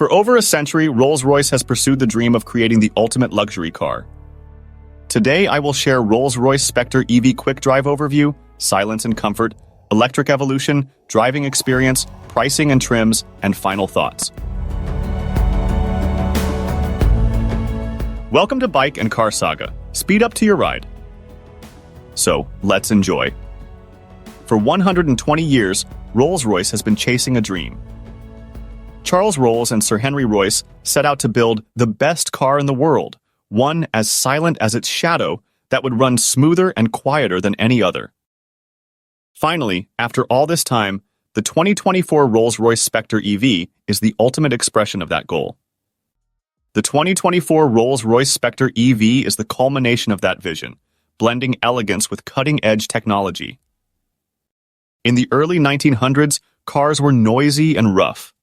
For over a century, Rolls-Royce has pursued the dream of creating the ultimate luxury car. Today, I will share Rolls-Royce Spectre EV quick drive overview, silence and comfort, electric evolution, driving experience, pricing and trims, and final thoughts. Welcome to Bike and Car Saga. Speed up to your ride. So, let's enjoy. For 120 years, Rolls-Royce has been chasing a dream. Charles Rolls and Sir Henry Royce set out to build the best car in the world, one as silent as its shadow that would run smoother and quieter than any other. Finally, after all this time, the 2024 Rolls-Royce Spectre EV is the ultimate expression of that goal. The 2024 Rolls-Royce Spectre EV is the culmination of that vision, blending elegance with cutting-edge technology. In the early 1900s, cars were noisy and rough.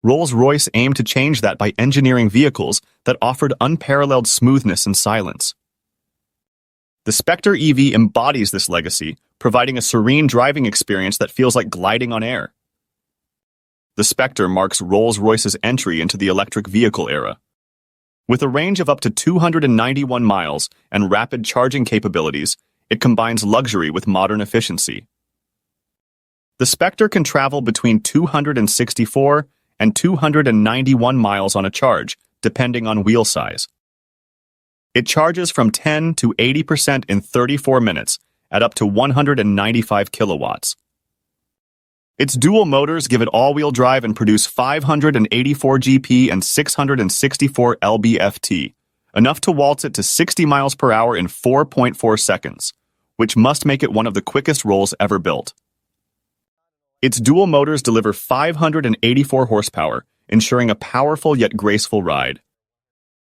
Rolls-Royce aimed to change that by engineering vehicles that offered unparalleled smoothness and silence. The Spectre EV embodies this legacy, providing a serene driving experience that feels like gliding on air. The Spectre marks Rolls-Royce's entry into the electric vehicle era. With a range of up to 291 miles and rapid charging capabilities, it combines luxury with modern efficiency. The Spectre can travel between 264 and 291 miles on a charge, depending on wheel size. It charges from 10 to 80% in 34 minutes at up to 195 kilowatts. Its dual motors give it all-wheel drive and produce 584 GP and 664 lb-ft, enough to waltz it to 60 miles per hour in 4.4 seconds, which must make it one of the quickest Rolls ever built. Its dual motors deliver 584 horsepower, ensuring a powerful yet graceful ride.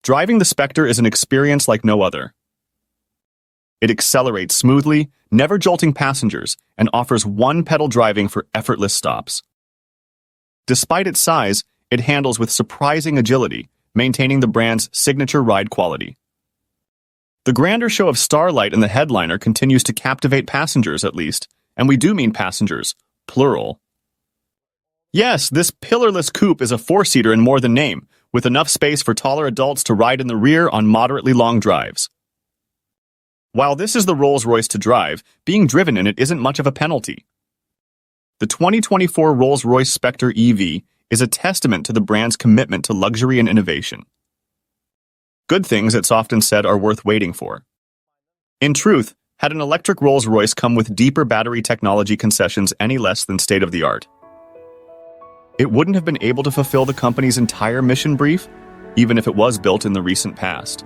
Driving the Spectre is an experience like no other. It accelerates smoothly, never jolting passengers, and offers one-pedal driving for effortless stops. Despite its size, it handles with surprising agility, maintaining the brand's signature ride quality. The grander show of Starlight in the headliner continues to captivate passengers, at least, and we do mean passengers, plural. Yes, this pillarless coupe is a four-seater in more than name, with enough space for taller adults to ride in the rear on moderately long drives. While this is the Rolls-Royce to drive, being driven in it isn't much of a penalty. The 2024 Rolls-Royce Spectre EV is a testament to the brand's commitment to luxury and innovation. Good things, it's often said, are worth waiting for. In truth, had an electric Rolls-Royce come with deeper battery technology concessions any less than state-of-the-art, it wouldn't have been able to fulfill the company's entire mission brief, even if it was built in the recent past.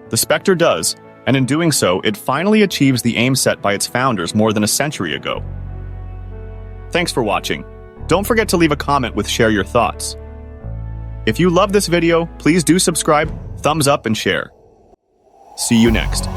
The Spectre does, and in doing so, it finally achieves the aim set by its founders more than a century ago. Thanks for watching. Don't forget to leave a comment with share your thoughts. If you love this video, please do subscribe, thumbs up, and share. See you next.